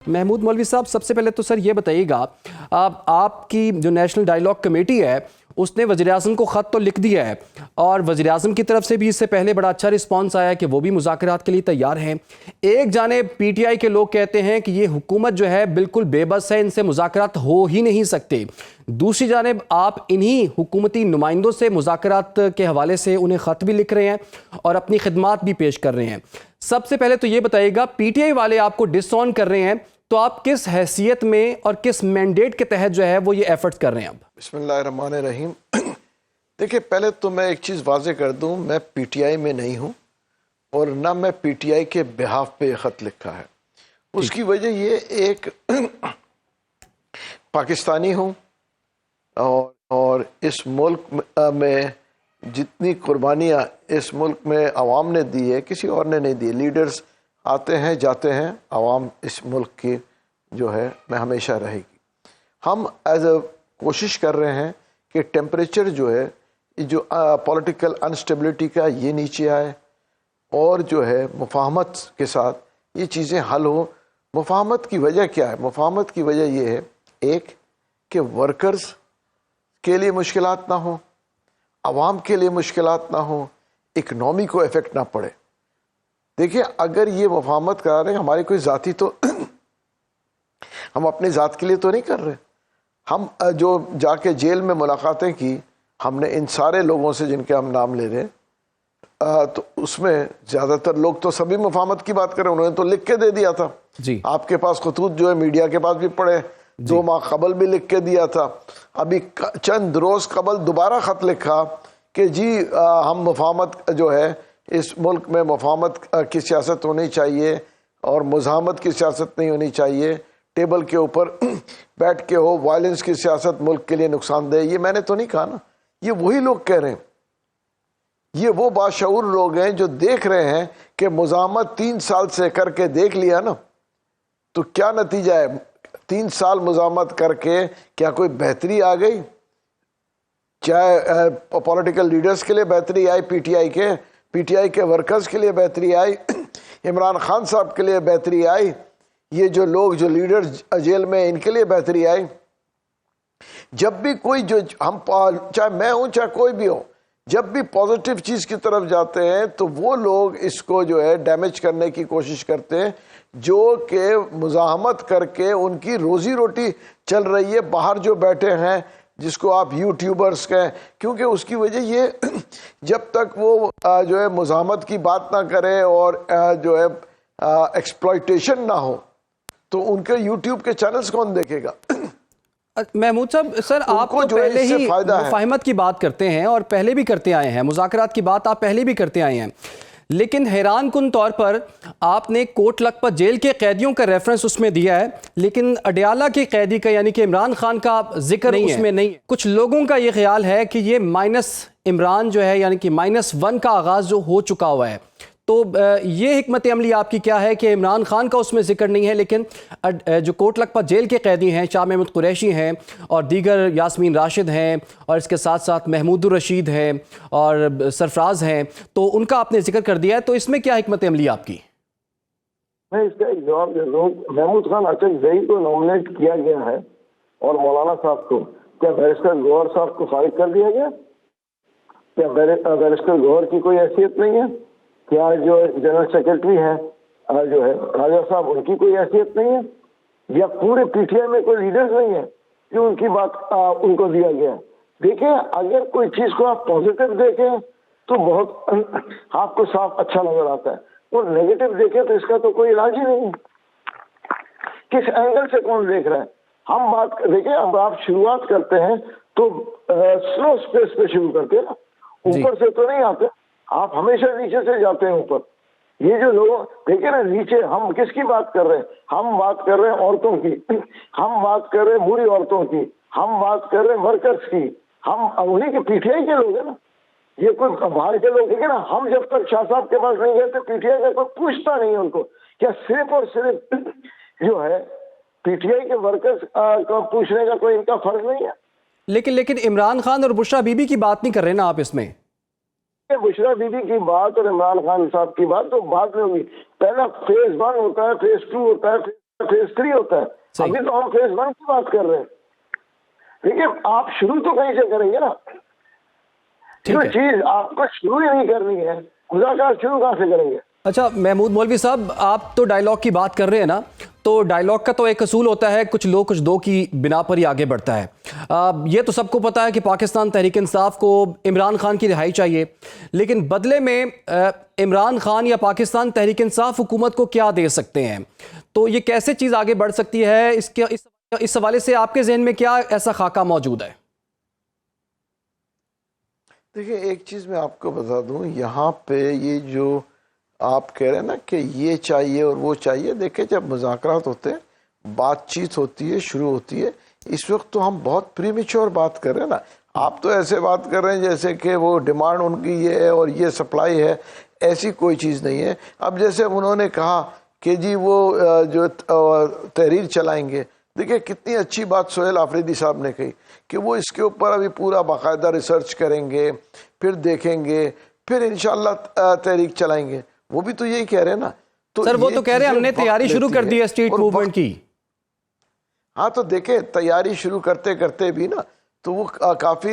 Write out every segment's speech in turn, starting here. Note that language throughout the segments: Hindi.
महमूद मौलवी साहब, सबसे पहले तो सर ये बताइएगा, आपकी जो नेशनल डायलॉग कमेटी है उसने वज़ीर-ए-आज़म को ख़त तो लिख दिया है और वज़ीर-ए-आज़म की तरफ से भी इससे पहले बड़ा अच्छा रिस्पांस आया कि वो भी मुज़ाकरात के लिए तैयार हैं। एक जानिब पीटीआई के लोग कहते हैं कि ये हुकूमत जो है बिल्कुल बेबस है, इनसे मुज़ाकरात हो ही नहीं सकते। दूसरी जानिब आप इन्हीं हुकूमती नुमाइंदों से मुज़ाकरात के हवाले से उन्हें ख़त भी लिख रहे हैं और अपनी खिदमात भी पेश कर रहे हैं। सबसे पहले तो ये बताइएगा, पीटीआई वाले आपको डिसऑन कर रहे हैं तो आप किस हैसियत में और किस मैंडेट के तहत जो है वो ये एफर्ट्स कर रहे हैं? अब बिस्मिल्लाहिर्रहमानिर्रहीम। देखिए, पहले तो मैं एक चीज़ वाजे कर दूं, मैं पीटीआई में नहीं हूं और ना मैं पीटीआई के बिहाफ पे ख़त लिखा है। उसकी वजह ये, एक पाकिस्तानी हूं और इस मुल्क में जितनी कुर्बानियाँ इस मुल्क में अवाम ने दी है किसी और ने नहीं दी। लीडर्स आते हैं जाते हैं, अवाम इस मुल्क की जो है मैं हमेशा रहेगी। हम एज अ कोशिश कर रहे हैं कि टेम्परेचर जो है, जो पॉलिटिकल अनस्टेबिलिटी का, ये नीचे आए और जो है मुफाहमत के साथ ये चीज़ें हल हो। मुफाहमत की वजह क्या है? मुफाहमत की वजह ये है, एक कि वर्कर्स के लिए मुश्किलात ना हो, अवाम के लिए मुश्किलात ना हो, इकनॉमी को इफ़ेक्ट ना पड़े। देखिए, अगर ये मुफाहमत करा रहे हैं, हमारी कोई ज़ाती तो हम अपनी ज़ात के लिए तो नहीं कर रहे। हम जो जाके जेल में मुलाकातें की हमने इन सारे लोगों से जिनके हम नाम ले रहे हैं, तो उसमें ज़्यादातर लोग तो सभी मुफाहमत की बात करें, उन्होंने तो लिख के दे दिया था जी। आपके पास खतूत जो है मीडिया के पास भी पड़े, 2 माह कबल भी लिख के दिया था। अभी चंद रोज़ कबल दोबारा ख़त लिखा कि जी हम मुफाहमत जो है, इस मुल्क में मुफाहमत की सियासत होनी चाहिए और मुज़ाहमत की सियासत नहीं होनी चाहिए, टेबल के ऊपर बैठ के हो, वायलेंस की सियासत मुल्क के लिए नुकसानदेह। ये मैंने तो नहीं कहा ना, ये वही लोग कह रहे हैं। ये वो बाशऊर लोग हैं जो देख रहे हैं कि मुज़ाहमत 3 साल से करके देख लिया ना, तो क्या नतीजा है? 3 साल मुज़ाहमत करके क्या कोई बेहतरी आ गई? चाहे पॉलिटिकल लीडर्स के लिए बेहतरी आई, पीटीआई के वर्कर्स के लिए बेहतरी आई, इमरान खान साहब के लिए बेहतरी आई, ये जो लोग जो लीडर्स जेल में इनके लिए बेहतरी आई। जब भी कोई जो हम, चाहे मैं हूं चाहे कोई भी हो, जब भी पॉजिटिव चीज़ की तरफ जाते हैं तो वो लोग इसको जो है डैमेज करने की कोशिश करते हैं, जो कि मुज़ाहमत करके उनकी रोज़ी रोटी चल रही है। बाहर जो बैठे हैं, जिसको आप यूट्यूबर्स कहें, क्योंकि उसकी वजह ये, जब तक वो जो है मुज़ाहमत की बात ना करें और जो है एक्सप्लॉयटेशन ना हो, तो उनके यूट्यूब के चैनल्स कौन देखेगा? महमूद साहब, सर आप तो पहले ही मुफाहमत की बात करते हैं और पहले भी करते आए हैं, मुज़ाकरात की बात आप पहले भी करते आए हैं, लेकिन हैरानकुन तौर पर आपने कोट लखपत जेल के कैदियों का रेफरेंस उसमें दिया है, लेकिन अडयाला के कैदी का यानी कि इमरान खान का जिक्र उसमें नहीं है। कुछ लोगों का ये ख्याल है कि ये माइनस इमरान जो है, यानी कि -1 का आगाज़ जो हो चुका हुआ है, तो ये हिकमत अमली आपकी क्या है कि इमरान खान का उसमें जिक्र नहीं है, लेकिन जो कोट लखपत जेल के कैदी हैं, शाह महमूद कुरैशी हैं और दीगर, यास्मीन राशिद हैं और इसके साथ साथ महमूदुर रशीद हैं और सरफराज हैं, तो उनका आपने जिक्र कर दिया है, तो इसमें क्या हिकमत अमली आपकी? मैं इसका एक जवाब दे दूं। महमूद खान अचक जई को नॉमिनेट किया गया है और मौलाना साहब को, क्या बैरिस्टर गौहर साहब को खारिज कर दिया गया? क्या बैरिस्टर गौहर की कोई हैसियत नहीं है? क्या जो जनरल सेक्रेटरी है जो है राजा साहब, उनकी कोई हैसियत नहीं है? या पूरे पीटीआई में कोई लीडर्स नहीं है जो उनकी बात उनको दिया गया? देखिए, अगर कोई चीज को आप पॉजिटिव देखें तो बहुत आपको साफ अच्छा नजर आता है, और नेगेटिव देखें तो इसका तो कोई इलाज ही नहीं है। किस एंगल से कौन देख रहा है? हम बात देखिए, अब आप शुरुआत करते हैं तो स्लो स्पेस पे शुरू करते हैं ना, ऊपर से तो नहीं आते, आप हमेशा नीचे से जाते हैं ऊपर। ये जो लोग देखिए ना, नीचे हम किसकी बात कर रहे हैं? हम बात कर रहे हैं औरतों की, हम बात कर रहे हैं बुरी औरतों की, हम बात कर रहे हैं वर्कर्स की, हम उन्हीं के पीटीआई के लोग हैं ना, ये कोई बाहर के लोग है ना। हम जब तक शाह साहब के पास नहीं गए तो पीटीआई का कोई पूछता नहीं उनको। क्या सिर्फ और सिर्फ जो है पीटीआई के वर्कर्स को पूछने का कोई इनका फर्ज नहीं है? लेकिन इमरान खान और बुशरा बीबी की बात नहीं कर रहे ना आप इसमें? बुशरा बीबी की बात और इमरान खान साहब की बात तो बाद में होगी। पहला फेज 1 होता है, फेज 2 होता है, फेज 3 होता है। सही। अभी तो हम फेज 1 की बात कर रहे हैं। देखिए आप शुरू तो कहीं से करेंगे ना, ठीक जो है। चीज आपको शुरू ही नहीं करनी है, मुज़ाकरात शुरू कहाँ से करेंगे? अच्छा महमूद मौलवी साहब, आप तो डायलॉग की बात कर रहे हैं ना, तो डायलॉग का तो एक असूल होता है, कुछ लोग कुछ दो की बिना पर ही आगे बढ़ता है। ये तो सबको पता है कि पाकिस्तान तहरीक इंसाफ को इमरान खान की रिहाई चाहिए, लेकिन बदले में इमरान खान या पाकिस्तान तहरीक इंसाफ हुकूमत को क्या दे सकते हैं? तो ये कैसे चीज़ आगे बढ़ सकती है? इस हवाले से आपके जहन में क्या ऐसा खाका मौजूद है? देखिए एक चीज़ मैं आपको बता दूं, यहाँ पे ये जो आप कह रहे हैं ना कि ये चाहिए और वो चाहिए, देखिए जब मुज़ाकरात होते हैं, बातचीत होती है, शुरू होती है, इस वक्त तो हम बहुत प्रीमेच्योर बात कर रहे हैं ना। आप तो ऐसे बात कर रहे हैं जैसे कि वो डिमांड उनकी ये है और ये सप्लाई है, ऐसी कोई चीज़ नहीं है। अब जैसे उन्होंने कहा कि जी वो जो तहरीर चलाएंगे, देखिए कितनी अच्छी बात सोहेल आफरीदी साहब ने कही कि वो इसके ऊपर अभी पूरा बाकायदा रिसर्च करेंगे, फिर देखेंगे, फिर इंशाल्लाह तहरीक चलाएंगे। वो भी तो यही कह रहे हैं ना। तो सर वो तो कह रहे हैं हमने तैयारी शुरू कर दी है स्ट्रीट मूवमेंट की। हाँ तो देखे तैयारी शुरू करते करते भी ना, तो वो काफ़ी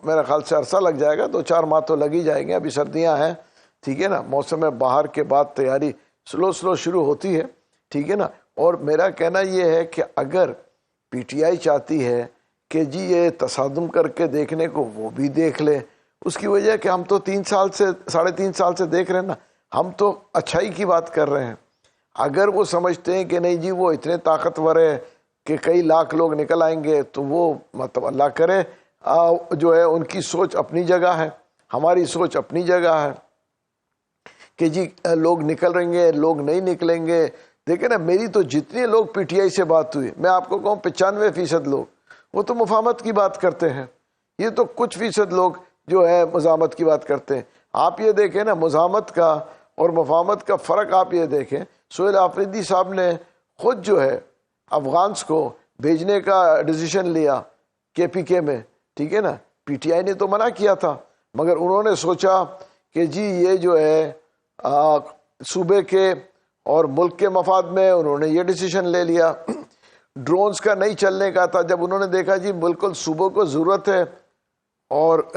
मेरा ख्याल से अरसा लग जाएगा, 2-4 माह तो लग ही जाएंगे। अभी सर्दियाँ हैं, ठीक है ना, मौसम बाहर के बाद तैयारी स्लो शुरू होती है, ठीक है ना। और मेरा कहना ये है कि अगर पीटीआई चाहती है कि जी ये तसादुम करके देखने को, वो भी देख ले। उसकी वजह कि हम तो 3 साल से 3.5 साल से देख रहे हैं ना, हम तो अच्छाई की बात कर रहे हैं। अगर वो समझते हैं कि नहीं जी वो इतने ताकतवर है कि कई लाख लोग निकल आएंगे, तो वो मतलब अल्लाह करे, जो है उनकी सोच अपनी जगह है, हमारी सोच अपनी जगह है कि जी लोग निकल रहेंगे, लोग नहीं निकलेंगे। देखिए ना, मेरी तो जितने लोग पीटीआई से बात हुई, मैं आपको कहूँ 95% लोग वो तो मुफाहमत की बात करते हैं। ये तो कुछ फीसद लोग जो है मुज़ाहमत की बात करते हैं। आप ये देखें ना, मुज़ाहमत का और मुफाहमत का फ़र्क आप ये देखें। सोहेल आफरीदी साहब ने खुद जो है अफ़गान्स को भेजने का डिसीजन लिया केपीके में, ठीक है ना। पीटीआई ने तो मना किया था, मगर उन्होंने सोचा कि जी ये जो है सूबे के और मुल्क के मफाद में, उन्होंने ये डिसीजन ले लिया। ड्रोन्स का नहीं चलने का था, जब उन्होंने देखा जी बिल्कुल सूबों को ज़रूरत है और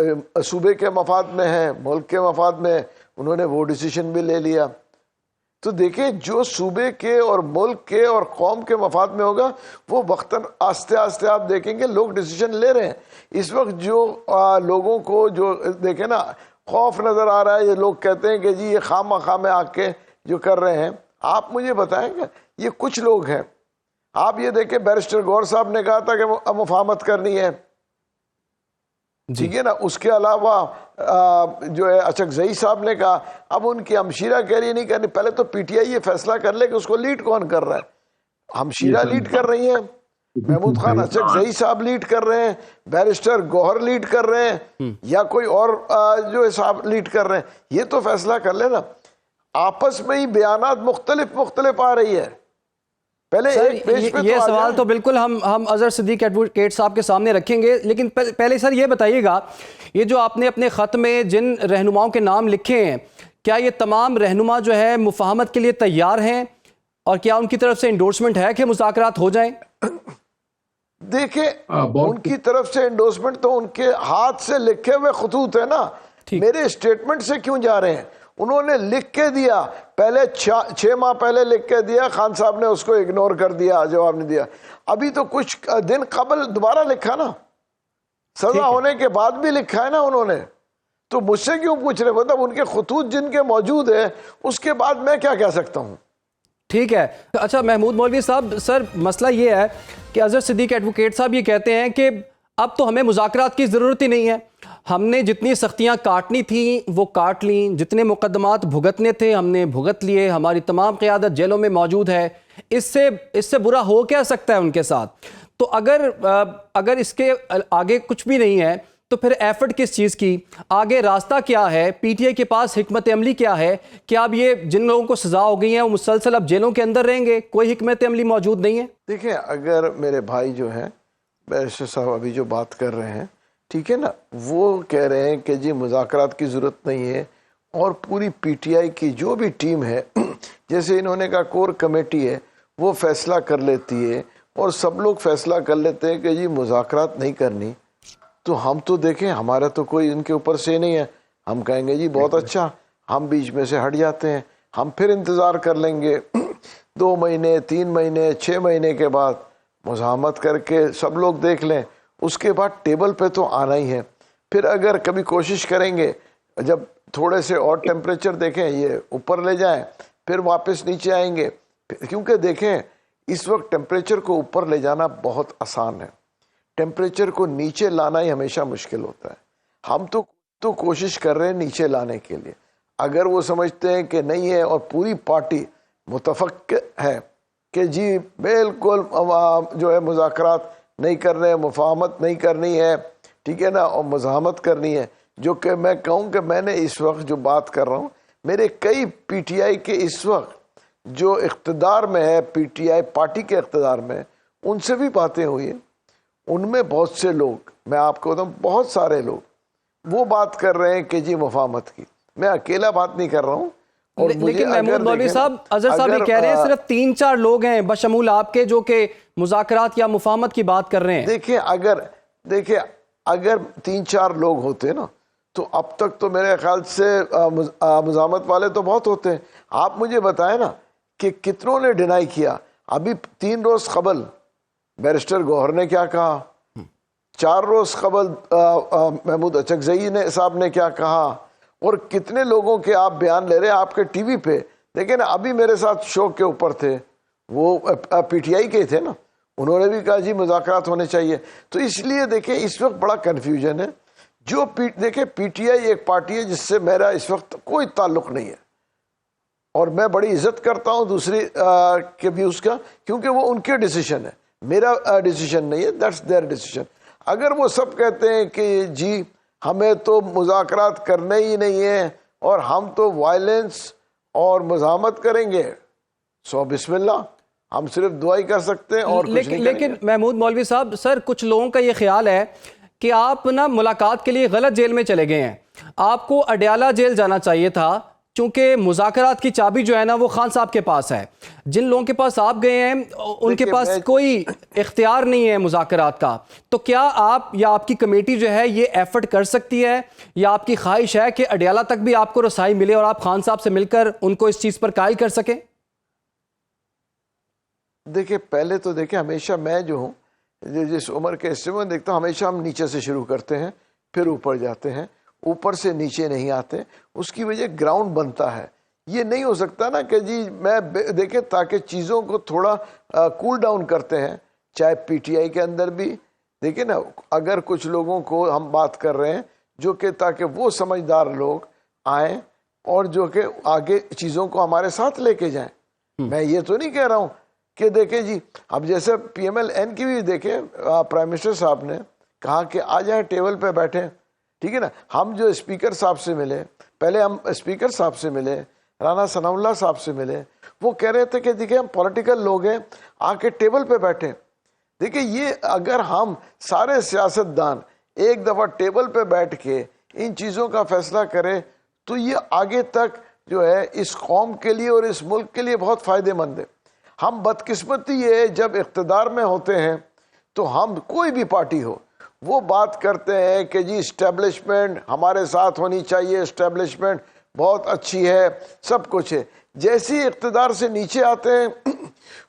सूबे के मफाद में है, मुल्क के मफाद में, उन्होंने वो डिसीजन भी ले लिया। तो देखिए जो सूबे के और मुल्क के और कौम के मफाद में होगा, वो वक्तन आस्ते आस्ते आप देखेंगे लोग डिसीजन ले रहे हैं। इस वक्त जो लोगों को जो देखे ना खौफ नज़र आ रहा है, ये लोग कहते हैं कि जी ये खाम में आके जो कर रहे हैं। आप मुझे बताएंगे, ये कुछ लोग हैं। आप ये देखें, बैरिस्टर गौर साहब ने कहा था कि मुफाहमत करनी है, ठीक है ना। उसके अलावा जो है अचकजई साहब ने कहा, अब उनकी हमशीरा कह रही नहीं करनी। पहले तो पीटीआई ये फैसला कर ले कि उसको लीड कौन कर रहा है। हमशीरा लीड कर रही है, महमूद खान अचकजई साहब लीड कर रहे हैं, बैरिस्टर गौहर लीड कर रहे हैं, या कोई और जो है साहब लीड कर रहे हैं। ये तो फैसला कर लेना। आपस में ही बयानात मुख्तलिफ आ रही है। पहले सर एक पेज पे ये तो सवाल तो बिल्कुल हम अजहर सिद्दीक एडवोकेट साहब के सामने रखेंगे, लेकिन पहले सर ये बताइएगा, ये जो आपने अपने ख़त में जिन रहनुमाओं के नाम लिखे हैं, क्या ये तमाम रहनुमा जो है मुफाहमत के लिए तैयार हैं, और क्या उनकी तरफ से इंडोर्समेंट है कि मुज़ाकरात हो जाएं? देखिए उनकी तरफ से एंडोर्समेंट तो उनके हाथ से लिखे हुए खतूत है ना, मेरे स्टेटमेंट से क्यों जा रहे हैं? उन्होंने लिख के दिया, पहले 6 माह पहले लिख के दिया, खान साहब ने उसको इग्नोर कर दिया, जवाब नहीं दिया। अभी तो कुछ दिन कबल दोबारा लिखा ना, सजा होने के बाद भी लिखा है ना उन्होंने। तो मुझसे क्यों पूछ रहे? मतलब उनके खतूत जिनके मौजूद है, उसके बाद मैं क्या कह सकता हूँ? ठीक है। अच्छा महमूद मौलवी साहब, सर मसला ये है कि अजहर सिद्दीक एडवोकेट साहब ये कहते हैं कि अब तो हमें मुज़ाकरात की ज़रूरत ही नहीं है, हमने जितनी सख्तियां काटनी थी वो काट ली, जितने मुकदमात भुगतने थे हमने भुगत लिए, हमारी तमाम क़यादत जेलों में मौजूद है, इससे बुरा हो क्या सकता है उनके साथ? तो अगर इसके आगे कुछ भी नहीं है, तो फिर एफर्ट किस चीज़ की? आगे रास्ता क्या है? पीटीआई के पास हिकमत अमली क्या है? क्या अब ये जिन लोगों को सज़ा हो गई है वो मुसलसल अब जेलों के अंदर रहेंगे? कोई हिकमत अमली मौजूद नहीं है? देखिए, अगर मेरे भाई जो हैं बैरिस्टर साहब अभी जो बात कर रहे हैं, ठीक है ना, वो कह रहे हैं कि जी मुज़ाकरात की ज़रूरत नहीं है, और पूरी पीटीआई की जो भी टीम है, जैसे इन्होंने कहा कोर कमेटी है, वो फैसला कर लेती है और सब लोग फैसला कर लेते हैं कि जी मुज़ाकरात नहीं करनी, तो हम तो देखें हमारा तो कोई इनके ऊपर से नहीं है, हम कहेंगे जी बहुत अच्छा, हम बीच में से हट जाते हैं, हम फिर इंतज़ार कर लेंगे 2 महीने 3 महीने 6 महीने के बाद मुज़ाहमत करके सब लोग देख लें, उसके बाद टेबल पे तो आना ही है। फिर अगर कभी कोशिश करेंगे जब थोड़े से और टेम्परेचर देखें ये ऊपर ले जाएं, फिर वापस नीचे आएंगे, क्योंकि देखें इस वक्त टेम्परेचर को ऊपर ले जाना बहुत आसान है, टेम्परेचर को नीचे लाना ही हमेशा मुश्किल होता है। हम तो कोशिश कर रहे हैं नीचे लाने के लिए। अगर वो समझते हैं कि नहीं है और पूरी पार्टी मुतफक है कि जी बिल्कुल जो है मुज़ाकरात नहीं कर रहे हैं, मुफाहमत नहीं करनी है, ठीक है ना, और मुज़ाहमत करनी है, जो कि मैं कहूँ कि मैंने इस वक्त जो बात कर रहा हूँ, मेरे कई पीटीआई के इस वक्त जो इख्तिदार में है, पीटीआई पार्टी के इख्तिदार में, उनसे भी बातें हुई हैं। उनमें बहुत से लोग, मैं आपको बताऊँ बहुत सारे लोग वो बात कर रहे हैं कि जी मुफाहमत की। मैं अकेला बात नहीं कर रहा हूँ। लेकिन महमूद मौलवी साहब, अजहर साहब ये कह रहे हैं सिर्फ 3-4 लोग हैं बशमूल आपके जो कि मुज़ाकरात या मुफाहमत की बात कर रहे हैं। देखिए अगर 3-4 लोग होते ना तो अब तक तो मेरे ख्याल से मुज़ाहमत वाले तो बहुत होते हैं। आप मुझे बताएं ना कि कितनों ने डिनाई किया। अभी 3 रोज कबल बैरिस्टर गौहर ने क्या कहा, 4 रोज कबल महमूद अचकज़ई ने साहब ने क्या कहा, और कितने लोगों के आप बयान ले रहे हैं आपके टीवी पे। देखिए ना, अभी मेरे साथ शो के ऊपर थे वो पीटीआई के थे ना, उन्होंने भी कहा जी मुज़ाकरात होने चाहिए। तो इसलिए देखिए इस वक्त बड़ा कन्फ्यूजन है। जो देखिए पीटीआई एक पार्टी है जिससे मेरा इस वक्त कोई ताल्लुक नहीं है, और मैं बड़ी इज्जत करता हूं दूसरी के व्यूज का, क्योंकि वो उनके डिसीजन है, मेरा डिसीजन नहीं है, दैट्स देयर डिसीजन। अगर वो सब कहते हैं कि जी हमें तो मुज़ाकरात करने ही नहीं है और हम तो वायलेंस और मुज़ाहमत करेंगे, सो बिस्मिल्लाह, हम सिर्फ दुआ ही कर सकते हैं और कुछ नहीं। लेकिन महमूद मौलवी साहब, सर कुछ लोगों का ये ख्याल है कि आप ना मुलाकात के लिए गलत जेल में चले गए हैं, आपको अडयाला जेल जाना चाहिए था, क्योंकि मुज़ाकरात की चाबी जो है ना वो खान साहब के पास है। जिन लोगों के पास आप गए हैं उनके पास कोई इख्तियार नहीं है मुज़ाकरात का। तो क्या आप या आपकी कमेटी जो है ये एफर्ट कर सकती है, या आपकी ख्वाहिश है कि अडयाला तक भी आपको रसाई मिले और आप खान साहब से मिलकर उनको इस चीज़ पर कायल कर सकें? देखिए पहले तो देखिए हमेशा मैं जो हूँ जिस उम्र के हिस्से में देखता हूँ, हमेशा हम नीचे से शुरू करते हैं फिर ऊपर जाते हैं, ऊपर से नीचे नहीं आते। उसकी वजह ग्राउंड बनता है। ये नहीं हो सकता ना कि जी मैं देखे ताकि चीज़ों को थोड़ा कूल डाउन करते हैं, चाहे पीटीआई के अंदर भी देखिए ना, अगर कुछ लोगों को हम बात कर रहे हैं जो कि ताकि वो समझदार लोग आए और जो कि आगे चीज़ों को हमारे साथ लेके जाएं। मैं ये तो नहीं कह रहा हूँ कि देखे जी अब जैसे PMLN की भी देखे प्राइम मिनिस्टर साहब ने कहा कि आ जाए टेबल पे बैठे, ठीक है ना। हम जो स्पीकर साहब से मिले, पहले हम स्पीकर साहब से मिले, राना सनाउल्लाह साहब से मिले, वो कह रहे थे कि देखिए हम पॉलिटिकल लोग हैं, आके टेबल पे बैठे। देखिए ये अगर हम सारे सियासतदान एक दफ़ा टेबल पे बैठ के इन चीज़ों का फैसला करें तो ये आगे तक जो है इस कौम के लिए और इस मुल्क के लिए बहुत फ़ायदेमंद है। हम बदकिस्मती ये है जब इख्तिदार में होते हैं तो हम कोई भी पार्टी हो वो बात करते हैं कि जी इस्टेब्लिशमेंट हमारे साथ होनी चाहिए, इस्टेब्लिशमेंट बहुत अच्छी है, सब कुछ है। जैसे ही इख्तिदार से नीचे आते हैं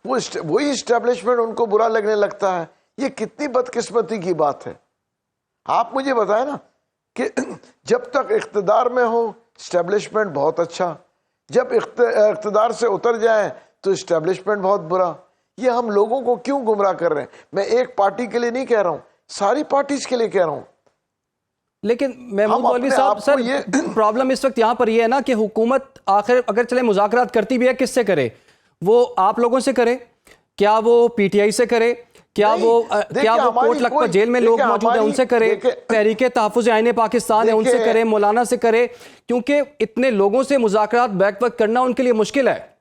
वही इस्टेब्लिशमेंट उनको बुरा लगने लगता है। ये कितनी बदकिस्मती की बात है। आप मुझे बताएं ना कि जब तक इख्तिदार में हो इस्टेब्लिशमेंट बहुत अच्छा, जब इख्तिदार से उतर जाए तो इस्टेब्लिशमेंट बहुत बुरा। ये हम लोगों को क्यों गुमराह कर रहे हैं? मैं एक पार्टी के लिए नहीं कह रहा हूं, सारी पार्टीज के लिए कह रहा हूं। लेकिन महमूद मौलवी साहब, सर ये प्रॉब्लम इस वक्त यहाँ पर ये है ना कि हुकूमत आखिर अगर चले मुज़ाकरात करती भी है, किससे करे? वो आप लोगों से करे? क्या वो पीटीआई से करे? क्या वो कोट लखपत जेल में लोग मौजूद हैं उनसे करे? तहरीके तहफ़्फ़ुज़ आईने पाकिस्तान है उनसे करे? मौलाना से करे? क्योंकि इतने लोगों से मुज़ाकरात बैक वक्त करना उनके लिए मुश्किल है।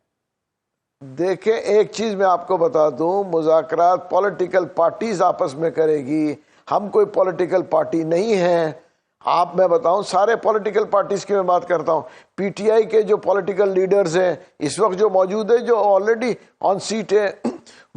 देखें एक चीज मैं आपको बता दूं, मुज़ाकरात पॉलिटिकल पार्टीज आपस में करेगी, हम कोई पॉलिटिकल पार्टी नहीं है। आप, मैं बताऊं, सारे पॉलिटिकल पार्टीज की मैं बात करता हूं, पीटीआई के जो पॉलिटिकल लीडर्स हैं इस वक्त जो मौजूद है, जो ऑलरेडी ऑन सीट है,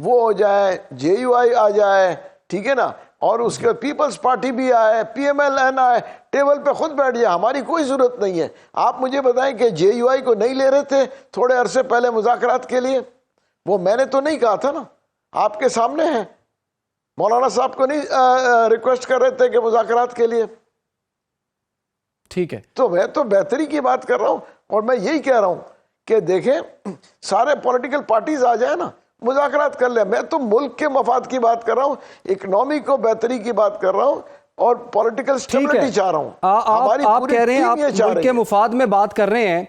वो हो जाए, जेयूआई आ जाए, ठीक है ना, और उसके पीपल्स पार्टी भी आए, पीएमएलएन आए, टेबल पे खुद बैठ जाए, हमारी कोई जरूरत नहीं है। आप मुझे बताएं कि जेयूआई को नहीं ले रहे थे थोड़े अरसे पहले मुज़ाकरात के लिए? वो मैंने तो नहीं कहा था ना, आपके सामने है। मौलाना साहब को नहीं रिक्वेस्ट कर रहे थे कि मुज़ाकरात के लिए? ठीक है, तो मैं तो बेहतरी की बात कर रहा हूं, और मैं यही कह रहा हूं कि देखें सारे पॉलिटिकल पार्टीज आ जाए ना, मुज़ाकरात कर ले। मैं तो मुल्क के मफाद की बात कर रहा हूं, इकोनॉमी को बेहतरी की बात कर रहा हूं, और पॉलिटिकल स्टेबिलिटी चाह रहा हूं। आप कह रहे हैं आप मुल्क के मुफाद में बात कर रहे हैं,